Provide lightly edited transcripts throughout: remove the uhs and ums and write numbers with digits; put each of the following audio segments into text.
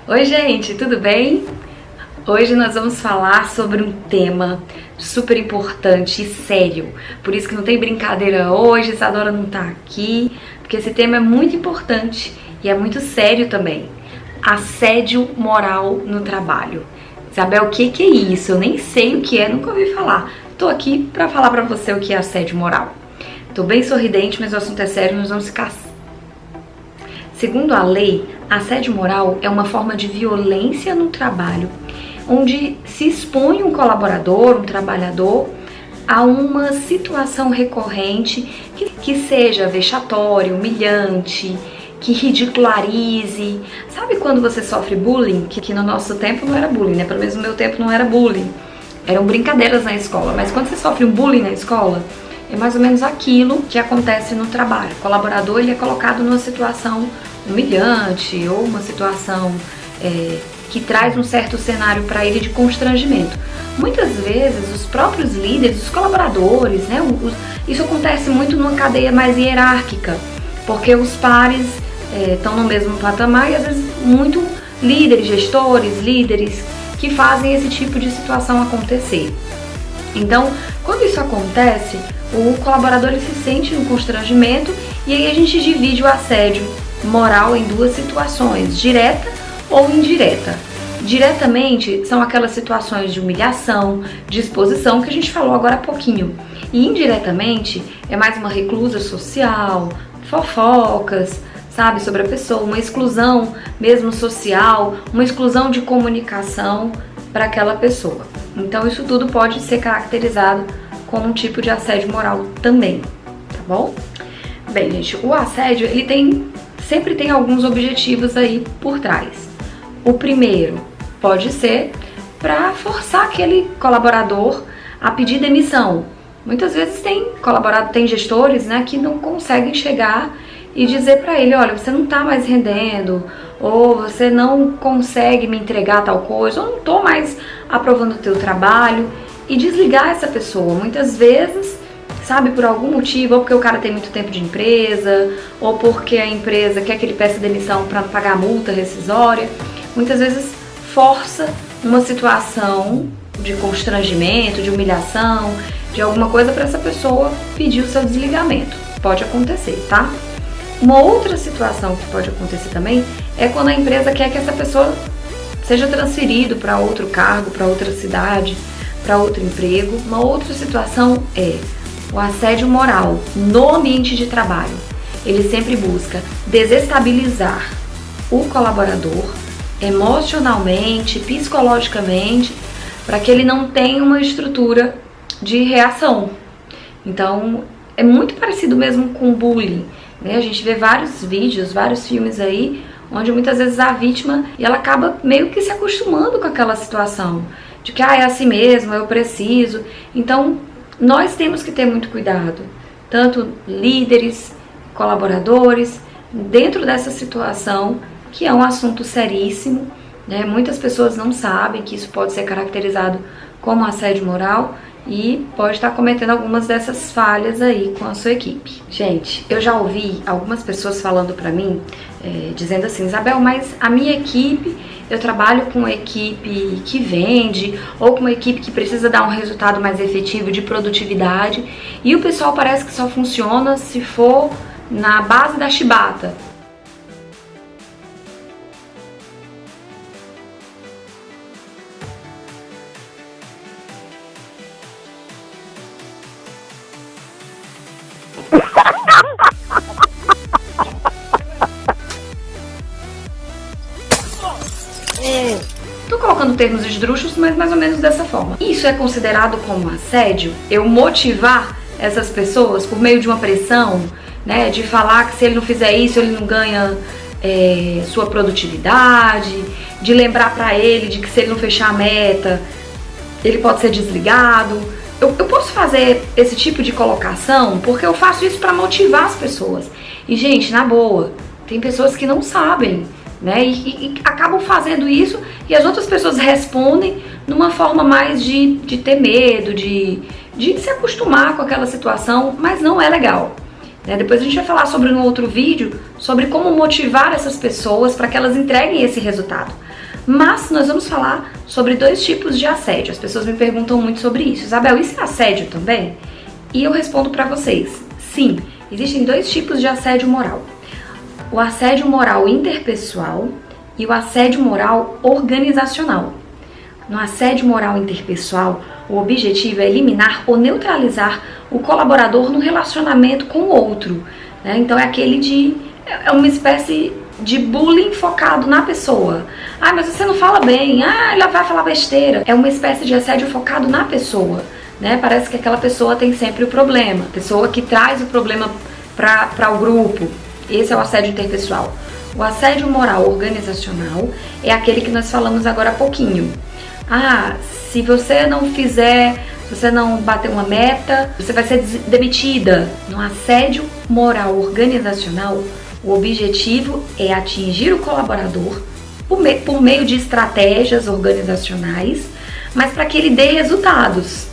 Oi gente, tudo bem? Hoje nós vamos falar sobre um tema super importante e sério. Por isso que não tem brincadeira hoje, Isadora não tá aqui, porque esse tema é muito importante e é muito sério também. Assédio moral no trabalho. Isabel, o que é isso? Eu nem sei o que é, nunca ouvi falar. Tô aqui pra falar pra você o que é assédio moral. Tô bem sorridente, mas o assunto é sério, nós vamos ficar... Segundo a lei, assédio moral é uma forma de violência no trabalho, onde se expõe um colaborador, um trabalhador, a uma situação recorrente que seja vexatória, humilhante, que ridicularize. Sabe quando você sofre bullying? Que no nosso tempo não era bullying, né? Pelo menos no meu tempo não era bullying. Eram brincadeiras na escola. Mas quando você sofre um bullying na escola, é mais ou menos aquilo que acontece no trabalho. O colaborador ele é colocado numa situação humilhante ou uma situação que traz um certo cenário para ele de constrangimento. Muitas vezes os próprios líderes, os colaboradores, né, isso acontece muito numa cadeia mais hierárquica, porque os pares estão no mesmo patamar e às vezes muito líderes, gestores, líderes que fazem esse tipo de situação acontecer. Então, quando isso acontece, o colaborador ele se sente no constrangimento e aí a gente divide o assédio moral em duas situações, direta ou indireta. Diretamente são aquelas situações de humilhação, de exposição que a gente falou agora há pouquinho. E indiretamente é mais uma reclusa social, fofocas, sabe, sobre a pessoa, uma exclusão mesmo social, uma exclusão de comunicação para aquela pessoa. Então isso tudo pode ser caracterizado como um tipo de assédio moral também, tá bom? Bem, gente, o assédio ele sempre tem alguns objetivos aí por trás. O primeiro pode ser para forçar aquele colaborador a pedir demissão. Muitas vezes tem gestores, né, que não conseguem chegar e dizer para ele, olha, você não está mais rendendo, ou você não consegue me entregar tal coisa, ou não estou mais aprovando o teu trabalho, e desligar essa pessoa. Muitas vezes, sabe, por algum motivo, ou porque o cara tem muito tempo de empresa, ou porque a empresa quer que ele peça demissão para não pagar a multa rescisória, muitas vezes força uma situação de constrangimento, de humilhação, de alguma coisa para essa pessoa pedir o seu desligamento. Pode acontecer, tá? Uma outra situação que pode acontecer também é quando a empresa quer que essa pessoa seja transferido para outro cargo, para outra cidade, para outro emprego. Uma outra situação é o assédio moral no ambiente de trabalho. Ele sempre busca desestabilizar o colaborador emocionalmente, psicologicamente, para que ele não tenha uma estrutura de reação. Então, é muito parecido mesmo com o bullying, né? A gente vê vários vídeos, vários filmes aí, onde muitas vezes a vítima ela acaba meio que se acostumando com aquela situação, de que é assim mesmo, eu preciso. Então, nós temos que ter muito cuidado, tanto líderes, colaboradores, dentro dessa situação, que é um assunto seríssimo, né? Muitas pessoas não sabem que isso pode ser caracterizado como assédio moral e pode estar cometendo algumas dessas falhas aí com a sua equipe. Gente, eu já ouvi algumas pessoas falando pra mim, dizendo assim, Isabel, mas a minha equipe, eu trabalho com uma equipe que vende, ou com uma equipe que precisa dar um resultado mais efetivo de produtividade, e o pessoal parece que só funciona se for na base da chibata. Tô colocando termos esdrúxulos, mas mais ou menos dessa forma. Isso é considerado como assédio? Eu motivar essas pessoas por meio de uma pressão, né? De falar que se ele não fizer isso, ele não ganha sua produtividade, de lembrar pra ele de que se ele não fechar a meta, ele pode ser desligado. Eu posso fazer esse tipo de colocação porque eu faço isso pra motivar as pessoas. E, gente, na boa, tem pessoas que não sabem, né? E acabam fazendo isso e as outras pessoas respondem numa forma mais de ter medo, de se acostumar com aquela situação, mas não é legal, né? Depois a gente vai falar sobre no outro vídeo sobre como motivar essas pessoas para que elas entreguem esse resultado. Mas nós vamos falar sobre 2 tipos de assédio. As pessoas me perguntam muito sobre isso. Isabel, isso é assédio também? E eu respondo para vocês, sim, existem 2 tipos de assédio moral. O assédio moral interpessoal e o assédio moral organizacional. No assédio moral interpessoal, o objetivo é eliminar ou neutralizar o colaborador no relacionamento com o outro, né? Então é uma espécie de bullying focado na pessoa. Ah, mas você não fala bem. Ah, ela vai falar besteira. É uma espécie de assédio focado na pessoa, né? Parece que aquela pessoa tem sempre o problema. A pessoa que traz o problema para o grupo. Esse é o assédio interpessoal. O assédio moral organizacional é aquele que nós falamos agora há pouquinho. Ah, se você não bater uma meta, você vai ser demitida. No assédio moral organizacional, o objetivo é atingir o colaborador por meio de estratégias organizacionais, mas para que ele dê resultados.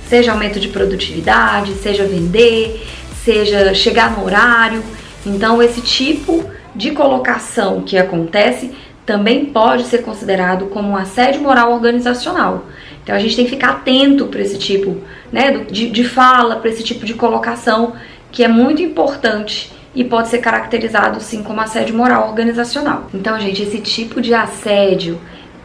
Seja aumento de produtividade, seja vender, seja chegar no horário. Então, esse tipo de colocação que acontece também pode ser considerado como um assédio moral organizacional. Então a gente tem que ficar atento para esse tipo, né, de fala, para esse tipo de colocação, que é muito importante e pode ser caracterizado sim como assédio moral organizacional. Então, gente, esse tipo de assédio,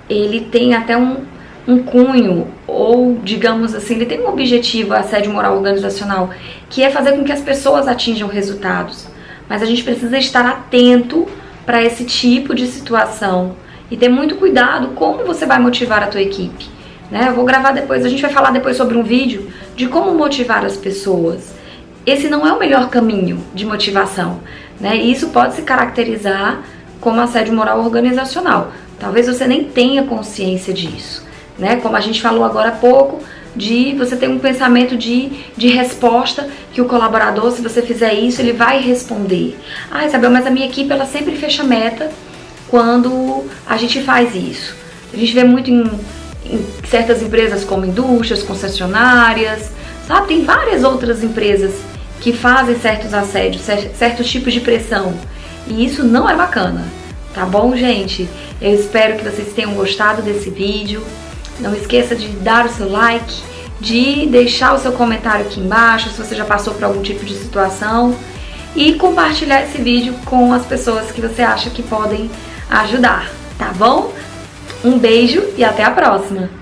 ele tem até um cunho, ou digamos assim, ele tem um objetivo, assédio moral organizacional, que é fazer com que as pessoas atinjam resultados. Mas a gente precisa estar atento para esse tipo de situação e ter muito cuidado como você vai motivar a tua equipe, né? Eu vou gravar depois, a gente vai falar depois sobre um vídeo de como motivar as pessoas. Esse não é o melhor caminho de motivação, né? E isso pode se caracterizar como assédio moral organizacional. Talvez você nem tenha consciência disso, né? Como a gente falou agora há pouco, de você ter um pensamento de resposta, que o colaborador, se você fizer isso, ele vai responder. Ah, Isabel, mas a minha equipe, ela sempre fecha meta quando a gente faz isso. A gente vê muito em certas empresas como indústrias, concessionárias, sabe? Tem várias outras empresas que fazem certos assédios, certos tipos de pressão. E isso não é bacana, tá bom, gente? Eu espero que vocês tenham gostado desse vídeo. Não esqueça de dar o seu like, de deixar o seu comentário aqui embaixo, se você já passou por algum tipo de situação, e compartilhar esse vídeo com as pessoas que você acha que podem ajudar, tá bom? Um beijo e até a próxima!